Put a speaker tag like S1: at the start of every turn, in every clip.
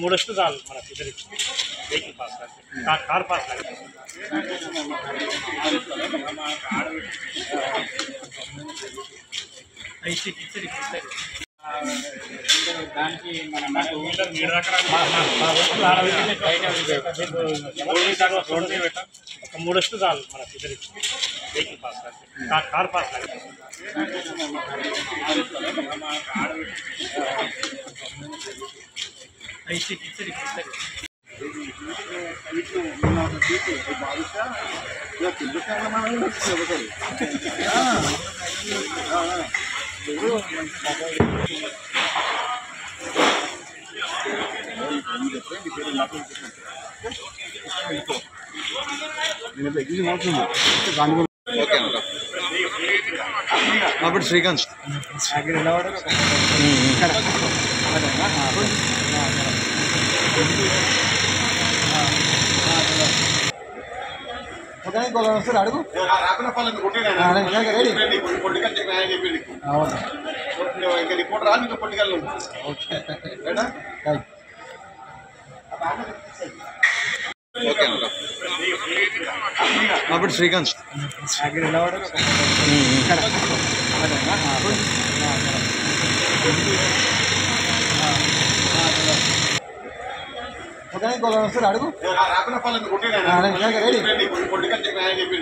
S1: మూడొస్తు చాలు మనకి ఇద్దరికి వెహికల్ పాస్ కార్ పాస్ దానికి మన టూ వీలర్ మీరు ఒక మూడొస్తు చాలు మనకి ఇద్దరికి vehicle pass car pass
S2: Srikanth
S3: అడుగు రిపోర్ట్ రా నీకు పొలిటికల్
S2: శ్రీకాంత్
S3: అడుగు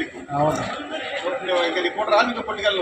S3: రిపోర్ట్ రా నీకు పొలిటికల్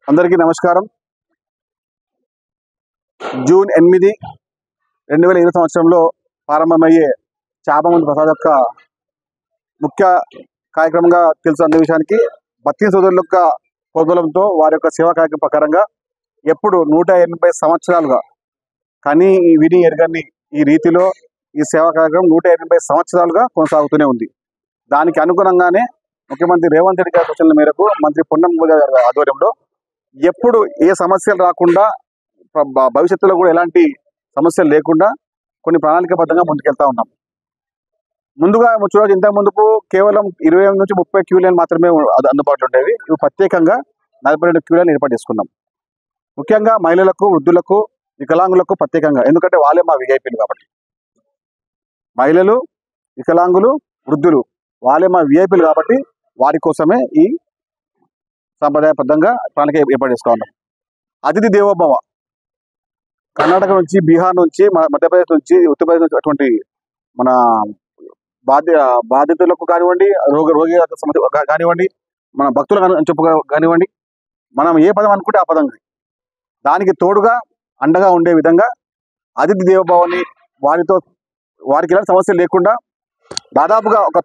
S4: అందరికీ నమస్కారం. జూన్ 8, 2020 సంవత్సరంలో ప్రారంభమయ్యే చాపమంది ప్రసాద్ యొక్క ముఖ్య కార్యక్రమంగా తెలుసు అనే విషయానికి భక్తి సోదరుల యొక్క ప్రోద్బలంతో వారి యొక్క సేవా కార్యక్రమం ప్రకారంగా ఎప్పుడు 180 సంవత్సరాలుగా కానీ విని ఎరగని ఈ రీతిలో ఈ సేవా కార్యక్రమం 180 సంవత్సరాలుగా కొనసాగుతూనే ఉంది. దానికి అనుగుణంగానే ముఖ్యమంత్రి రేవంత్ రెడ్డి గారి సూచనల మేరకు మంత్రి పొన్నం గారి ఆధ్వర్యంలో ఎప్పుడు ఏ సమస్యలు రాకుండా భవిష్యత్తులో కూడా ఎలాంటి సమస్యలు లేకుండా కొన్ని ప్రణాళికాబద్ధంగా ముందుకెళ్తా ఉన్నాం. ముందుగా చూడవచ్చు, ఇంతకు ముందుకు కేవలం 20 నుంచి 30 క్యూ లైన్ మాత్రమే అందుబాటులో ఉండేవి. ఇవి ప్రత్యేకంగా 42 క్యూ లైన్ ఏర్పాటు చేసుకున్నాం. ముఖ్యంగా మహిళలకు, వృద్ధులకు, వికలాంగులకు ప్రత్యేకంగా, ఎందుకంటే వాళ్ళే మా విఐపీలు కాబట్టి. మహిళలు, వికలాంగులు, వృద్ధులు వాళ్ళే మా విఐపీలు కాబట్టి వారి కోసమే ఈ సాంప్రదాయబద్ధంగా ప్రణాళిక ఏర్పాటు చేసుకో ఉన్నాం. అతిథి దేవోభవ కర్ణాటక నుంచి, బీహార్ నుంచి, మధ్యప్రదేశ్ నుంచి, ఉత్తరప్రదేశ్ నుంచి అటువంటి మన బాధితులకు కానివ్వండి, రోగి కానివ్వండి, మన భక్తులు చెప్పు కానివ్వండి, మనం ఏ పదం అనుకుంటే ఆ పదం దానికి తోడుగా అండగా ఉండే విధంగా అతిథి దేవోభవని వారికి ఎలాంటి సమస్యలు లేకుండా దాదాపుగా ఒక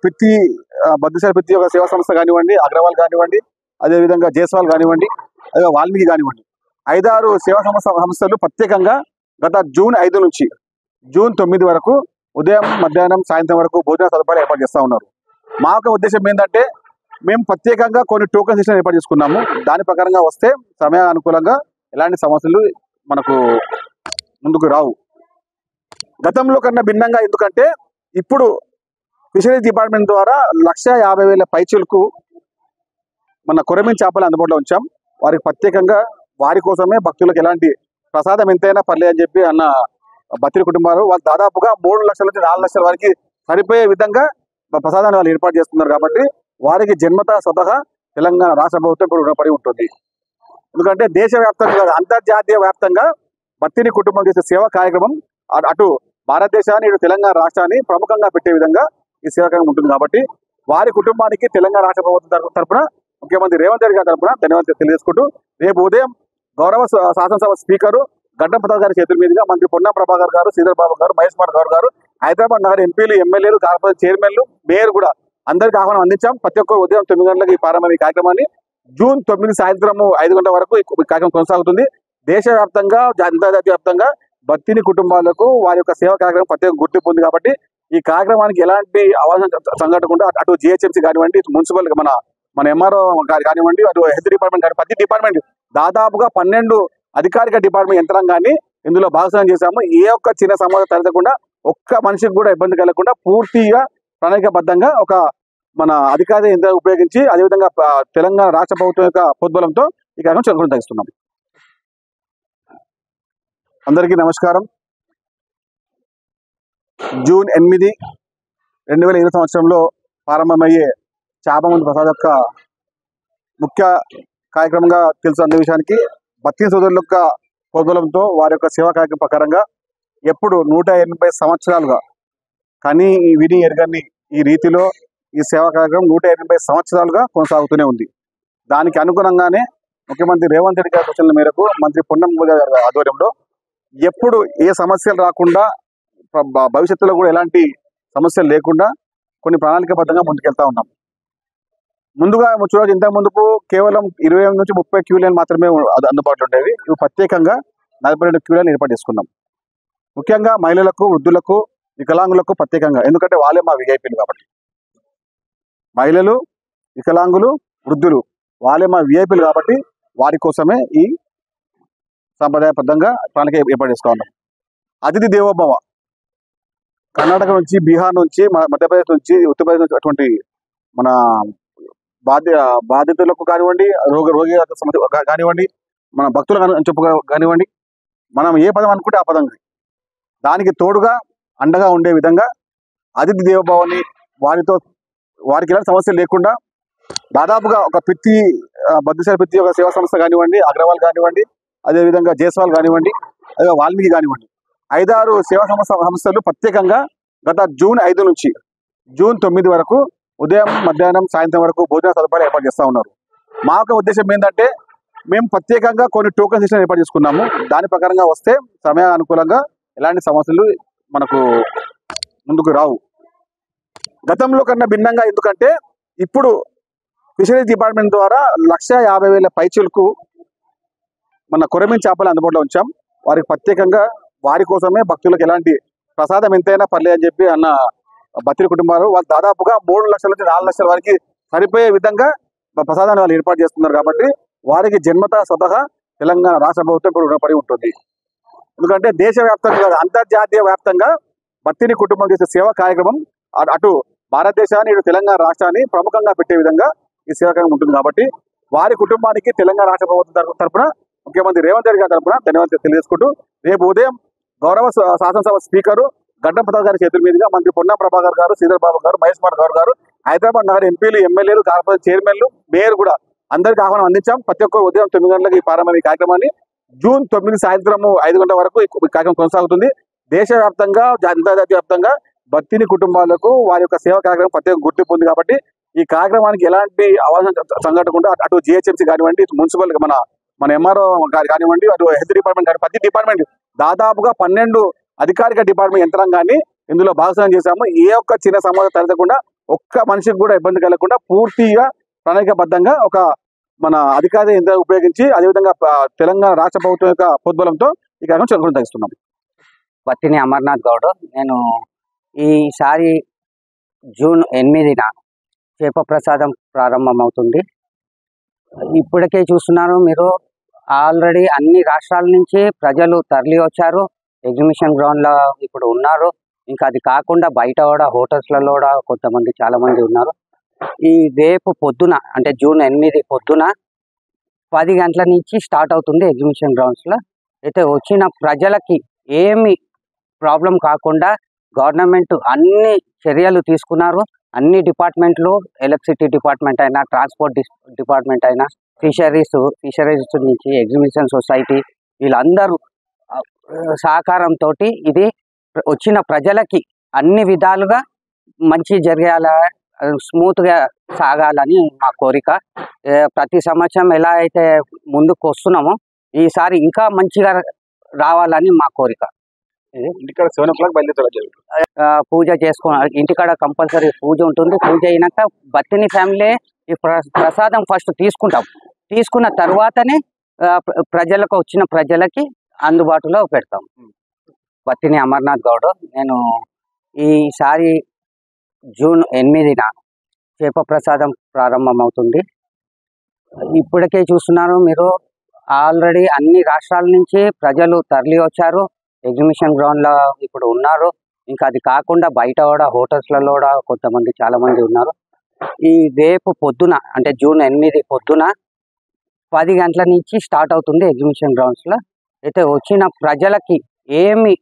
S4: బద్దిశాల పిత్తి ఒక సేవా సంస్థ కానివ్వండి, అగ్రవాల్ కానివ్వండి, అదేవిధంగా జైస్వాల్ కానివ్వండి, అదే వాల్మీకి కానివ్వండి, 5-6 సేవా సంస్థలు ప్రత్యేకంగా గత జూన్ 5 నుంచి జూన్ 9 వరకు ఉదయం, మధ్యాహ్నం, సాయంత్రం వరకు భోజన సదుపాయాలు ఏర్పాటు చేస్తూ ఉన్నారు. మా యొక్క ఉద్దేశం ఏంటంటే మేము ప్రత్యేకంగా కొన్ని టోకెన్ సిస్టమ్ ఏర్పాటు చేసుకున్నాము. దాని ప్రకారంగా వస్తే సమయానుకూలంగా ఎలాంటి సమస్యలు మనకు ముందుకు రావు. గతంలో కన్నా భిన్నంగా, ఎందుకంటే ఇప్పుడు ఫిషరీస్ డిపార్ట్మెంట్ ద్వారా 150,000 పైచీలకు మన కొరమీన్ చేపలు అందుబాటులో ఉంచాం. వారికి ప్రత్యేకంగా వారి కోసమే భక్తులకు ఎలాంటి ప్రసాదం ఎంతైనా పర్లేదు అని చెప్పి అన్న భక్తుల కుటుంబాలు వాళ్ళు దాదాపుగా 3 లక్షల నుంచి 4 లక్షల వరకు సరిపోయే విధంగా ప్రసాదాన్ని వాళ్ళు ఏర్పాటు చేస్తున్నారు. కాబట్టి వారికి జన్మత స్వతహా తెలంగాణ రాష్ట్ర ప్రభుత్వం ఇప్పుడు రుణపడి ఉంటుంది. ఎందుకంటే దేశవ్యాప్తంగా అంతర్జాతీయ వ్యాప్తంగా బత్తిని కుటుంబం చేసే సేవా కార్యక్రమం అటు భారతదేశాన్ని ఇటు తెలంగాణ రాష్ట్రాన్ని ప్రముఖంగా పెట్టే విధంగా ఈ సేవా కార్యక్రమం ఉంటుంది. కాబట్టి వారి కుటుంబానికి తెలంగాణ రాష్ట్ర ప్రభుత్వం తరఫున ముఖ్యమంత్రి రేవంత్ రెడ్డి గారి తరఫున ధన్యవాదాలు తెలియజేసుకుంటూ రేపు ఉదయం గౌరవ శాసనసభ స్పీకరు గడ్డం ప్రసాద్ గారి చేతుల మీదుగా మంత్రి పొన్నం ప్రభాకర్ గారు, శ్రీధర్ బాబు గారు, మహేష్ కుమార్ గౌడ్ గారు, హైదరాబాద్ నగర ఎంపీలు, ఎమ్మెల్యేలు, కార్పొరేషన్ చైర్మన్లు, మేయర్ కూడా అందరికీ ఆహ్వానం అందించాం. ప్రతి ఒక్కరు ఉదయం 9 గంటలకు ఈ ప్రారంభమైన ఈ కార్యక్రమాన్ని జూన్ 9 సాయంత్రం 5 గంటల వరకు ఈ కార్యక్రమం కొనసాగుతుంది. దేశవ్యాప్తంగా అంతర్జాతీయ వ్యాప్తంగా బత్తిని కుటుంబాలకు వారి యొక్క సేవా కార్యక్రమం ప్రత్యేక గుర్తింపు ఉంది. కాబట్టి ఈ కార్యక్రమానికి ఎలాంటి అవాంఛనీయ సంఘటనకుండా అటు జిహెచ్ఎంసీ కానివ్వండి, మున్సిపల్ మన ఎంఆర్ఓ కానివ్వండి, అటు హెల్త్ డిపార్ట్మెంట్ కానీ ప్రతి డిపార్ట్మెంట్ దాదాపుగా 12 అధికారిక డిపార్ట్మెంట్ యంత్రాంగాన్ని ఇందులో భాగస్వామ్యం చేశాము. ఏ ఒక్క చిన్న సమాధానం తలెత్తకుండా ఒక్క మనిషికి కూడా ఇబ్బంది కలగకుండా పూర్తిగా ప్రణాళికబద్ధంగా ఒక మన అధికార యంత్రాన్ని ఉపయోగించి అదేవిధంగా తెలంగాణ రాష్ట్ర ప్రభుత్వం యొక్క ప్రోద్బలంతో ఈ కార్యక్రమం కొనసాగిస్తున్నాం. అందరికీ నమస్కారం. జూన్ 8, 2020 సంవత్సరంలో ప్రారంభమయ్యే చాపమంది ప్రసాద్ యొక్క ముఖ్య కార్యక్రమంగా తెలుసు అనే విషయానికి బత్తిని సోదరుల యొక్క ప్రోద్బలంతో వారి యొక్క సేవా కార్యక్రమం ప్రకారంగా ఎప్పుడు 180 సంవత్సరాలుగా కానీ విని ఎరగని ఈ రీతిలో ఈ సేవా కార్యక్రమం 180 సంవత్సరాలుగా కొనసాగుతూనే ఉంది. దానికి అనుగుణంగానే ముఖ్యమంత్రి రేవంత్ రెడ్డి గారి సూచనల మేరకు మంత్రి పొన్నం గారి ఆధ్వర్యంలో ఎప్పుడు ఏ సమస్యలు రాకుండా భవిష్యత్తులో కూడా ఎలాంటి సమస్యలు లేకుండా కొన్ని ప్రణాళికబద్ధంగా ముందుకెళ్తా ఉన్నాం. ముందుగా చూడవచ్చు, ఇంతకు ముందుకు కేవలం 28 నుంచి 30 క్యూ లైన్ మాత్రమే అందుబాటులో ఉండేవి. ఇవి ప్రత్యేకంగా 42 క్యూ లైన్ ఏర్పాటు చేసుకున్నాం. ముఖ్యంగా మహిళలకు, వృద్ధులకు, వికలాంగులకు ప్రత్యేకంగా, ఎందుకంటే వాళ్ళే మా విఐపీలు కాబట్టి. మహిళలు, వికలాంగులు, వృద్ధులు వాళ్ళే మా విఐపీలు కాబట్టి వారి కోసమే ఈ సాంప్రదాయబద్ధంగా ప్రణాళిక ఏర్పాటు చేస్తూ ఉన్నాం. అతిథి దేవోభవ కర్ణాటక నుంచి, బీహార్ నుంచి, మధ్యప్రదేశ్ నుంచి, ఉత్తరప్రదేశ్ నుంచి అటువంటి మన బాధితులకు కానివ్వండి, రోగి కానివ్వండి, మన భక్తులు కానివ్వండి, మనం ఏ పదం అనుకుంటే ఆ పదం దానికి తోడుగా అండగా ఉండే విధంగా అతిథి దేవోభవాన్ని వారికి ఎలాంటి సమస్యలు లేకుండా దాదాపుగా ఒక బద్దిశాల పిత్తి ఒక సేవా సంస్థ కానివ్వండి, అగ్రవాల్ కానివ్వండి, అదేవిధంగా జైస్వాల్ కానివ్వండి, అదే వాల్మీకి కానివ్వండి, 5-6 సేవా సంస్థలు ప్రత్యేకంగా గత జూన్ 5 నుంచి జూన్ 9 వరకు ఉదయం, మధ్యాహ్నం, సాయంత్రం వరకు భోజన సదుపాయాలు ఏర్పాటు చేస్తూ ఉన్నారు. మా యొక్క ఉద్దేశం ఏంటంటే మేము ప్రత్యేకంగా కొన్ని టోకెన్ సిస్టమ్ ఏర్పాటు చేసుకున్నాము. దాని ప్రకారంగా వస్తే సమయానుకూలంగా ఎలాంటి సమస్యలు మనకు ముందుకు రావు. గతంలో కన్నా భిన్నంగా, ఎందుకంటే ఇప్పుడు ఫిషరీస్ డిపార్ట్మెంట్ ద్వారా 1,50,000 పైచులకు మన కొరమీన్ చేపలు అందుబాటులో ఉంచాం. వారికి ప్రత్యేకంగా వారి కోసమే భక్తులకు ఎలాంటి ప్రసాదం ఎంతైనా పర్లేదు అని చెప్పి అన్న బత్తిని కుటుంబాలు వాళ్ళు దాదాపుగా 3 లక్షల నుంచి 4 లక్షల వరకు సరిపోయే విధంగా ప్రసాదాన్ని వాళ్ళు ఏర్పాటు చేస్తున్నారు. కాబట్టి వారికి జన్మత స్వతహా తెలంగాణ రాష్ట్ర ప్రభుత్వం ఇప్పుడు రుణపడి ఉంటుంది. ఎందుకంటే దేశవ్యాప్తంగా అంతర్జాతీయ వ్యాప్తంగా బత్తిని కుటుంబం చేసే సేవా కార్యక్రమం అటు భారతదేశాన్ని ఇటు తెలంగాణ రాష్ట్రాన్ని ప్రముఖంగా పెట్టే విధంగా ఈ సేవా కార్యక్రమం ఉంటుంది. కాబట్టి వారి కుటుంబానికి తెలంగాణ రాష్ట్ర ప్రభుత్వం తరఫున ముఖ్యమంత్రి రేవంత్ రెడ్డి గారి తరఫున ధన్యవాదాలు తెలియజేసుకుంటూ రేపు ఉదయం గౌరవ శాసనసభ స్పీకరు గడ్డం ప్రసాద్ గారి చేతుల మీదుగా మంత్రి పొన్నం ప్రభాకర్ గారు, శ్రీధర్ బాబు గారు, మహేష్ కుమార్ గౌడ్ గారు, హైదరాబాద్ నగర ఎంపీలు, ఎమ్మెల్యేలు, కార్పొరేషన్ చైర్మన్లు, మేయర్ కూడా అందరికీ ఆహ్వానం అందించాం. ప్రతి ఒక్కరు ఉదయం 9 గంటలకు ఈ ప్రారంభమైన ఈ కార్యక్రమాన్ని జూన్ 9 సాయంత్రం 5 గంటల వరకు ఈ కార్యక్రమం కొనసాగుతుంది. దేశవ్యాప్తంగా అంతర్జాతీయ వ్యాప్తంగా బత్తిని కుటుంబాలకు వారి యొక్క సేవా కార్యక్రమం ప్రత్యేక గుర్తింపు ఉంది. కాబట్టి ఈ కార్యక్రమానికి ఎలాంటి అవాంఛనీయ సంఘటనకుండా అటు జిహెచ్ఎంసీ కానివ్వండి, మున్సిపల్ మన ఎంఆర్ఓ కానివ్వండి, అటు హెల్త్ డిపార్ట్మెంట్ కానీ ప్రతి డిపార్ట్మెంట్ దాదాపుగా 12 అధికారిక డిపార్ట్మెంట్ యంత్రాంగాన్ని ఇందులో భాగస్వామ్యం చేశాము. ఏ ఒక్క చిన్న సమాధానం తలెత్తకుండా ఒక్క మనిషికి కూడా ఇబ్బంది కలగకుండా పూర్తిగా ప్రణాళికబద్ధంగా ఒక మన అధికార యంత్రాన్ని ఉపయోగించి అదేవిధంగా తెలంగాణ రాష్ట్ర ప్రభుత్వం యొక్క ప్రోద్బలంతో ఈ కార్యక్రమం కొనసాగిస్తున్నాం.
S5: బత్తిని అమర్నాథ్ గౌడ్. నేను ఈసారి జూన్ 8న చేప ప్రసాదం ప్రారంభమవుతుంది. ఇప్పటికే చూస్తున్నారు మీరు, ఆల్రెడీ అన్ని రాష్ట్రాల నుంచి ప్రజలు తరలి వచ్చారు. ఎగ్జిబిషన్ గ్రౌండ్లో ఇప్పుడు ఉన్నారు. ఇంకా అది కాకుండా బయట కూడా హోటల్స్లలో కూడా కొంతమంది చాలా మంది ఉన్నారు. ఈ రేపు పొద్దున అంటే జూన్ 8 పొద్దున 10 గంటల నుంచి స్టార్ట్ అవుతుంది ఎగ్జిబిషన్ గ్రౌండ్స్లో. అయితే వచ్చిన ప్రజలకి ఏమి ప్రాబ్లం కాకుండా గవర్నమెంట్ అన్ని చర్యలు తీసుకున్నారు. అన్ని డిపార్ట్మెంట్లు, ఎలక్ట్రిసిటీ డిపార్ట్మెంట్ అయినా, ట్రాన్స్పోర్ట్ డిపార్ట్మెంట్ అయినా, ఫిషరీస్ నుంచి ఎగ్జిబిషన్ సొసైటీ వీళ్ళందరూ సహకారంతో ఇది వచ్చిన ప్రజలకి అన్ని విధాలుగా మంచి జరగాల, స్మూత్గా సాగాలని మా కోరిక. ప్రతి సంవత్సరం ఎలా అయితే ముందుకు వస్తున్నామో ఈసారి ఇంకా మంచిగా రావాలని మా కోరిక.
S4: ఇక్కడ 7 o'clock బయలుదేరారు.
S5: పూజ చేసుకోవాలి, ఇంటికాడ కంపల్సరీ పూజ ఉంటుంది. పూజ అయినాక బత్తిని ఫ్యామిలీ ఈ ప్రసాదం ఫస్ట్ తీసుకుంటాం. తీసుకున్న తర్వాతనే ప్రజలకు వచ్చిన ప్రజలకి అందుబాటులో పెడతాం. బత్తిని అమర్నాథ్ గౌడ్. నేను ఈసారి జూన్ 8న చేప ప్రసాదం ప్రారంభమవుతుంది. ఇప్పటికే చూస్తున్నారు మీరు, ఆల్రెడీ అన్ని రాష్ట్రాల నుంచి ప్రజలు తరలి వచ్చారు. ఎగ్జిబిషన్ గ్రౌండ్లో ఇప్పుడు ఉన్నారు. ఇంకా అది కాకుండా బయట కూడా హోటల్స్లలో కూడా కొంతమంది చాలా మంది ఉన్నారు. ఈ రేపు పొద్దున అంటే జూన్ 8 పొద్దున 10 గంటల నుంచి స్టార్ట్ అవుతుంది ఎగ్జిబిషన్ గ్రౌండ్స్లో. అయితే వచ్చిన ప్రజలకి ఏమి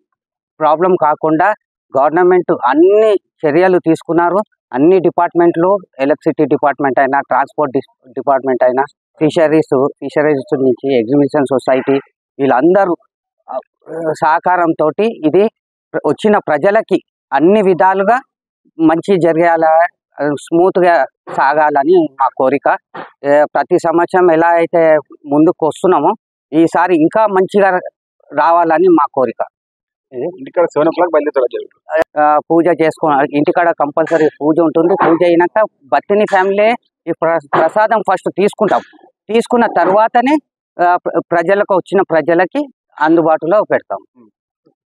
S5: ప్రాబ్లం కాకుండా గవర్నమెంట్ అన్ని చర్యలు తీసుకున్నారు. అన్ని డిపార్ట్మెంట్లు, ఎలక్ట్రిసిటీ డిపార్ట్మెంట్ అయినా, ట్రాన్స్పోర్ట్ డిపార్ట్మెంట్ అయినా, ఫిషరీస్ నుంచి ఎగ్జిబిషన్ సొసైటీ వీళ్ళందరూ సహకారంతో ఇది వచ్చిన ప్రజలకి అన్ని విధాలుగా మంచి జరగాల, స్మూత్గా సాగాలని మా కోరిక. ప్రతి సంవత్సరం ఎలా అయితే ముందుకు వస్తున్నామో ఈసారి ఇంకా మంచిగా రావాలని మా కోరిక.
S4: ఇక్కడ 7 o'clock బయలుదేరారు.
S5: పూజ చేసుకోవాలి, ఇంటికాడ కంపల్సరీ పూజ ఉంటుంది. పూజ అయినాక బత్తిని ఫ్యామిలీ ఈ ప్రసాదం ఫస్ట్ తీసుకుంటాం. తీసుకున్న తర్వాతనే ప్రజలకు వచ్చిన ప్రజలకి అందుబాటులో పెడతాం.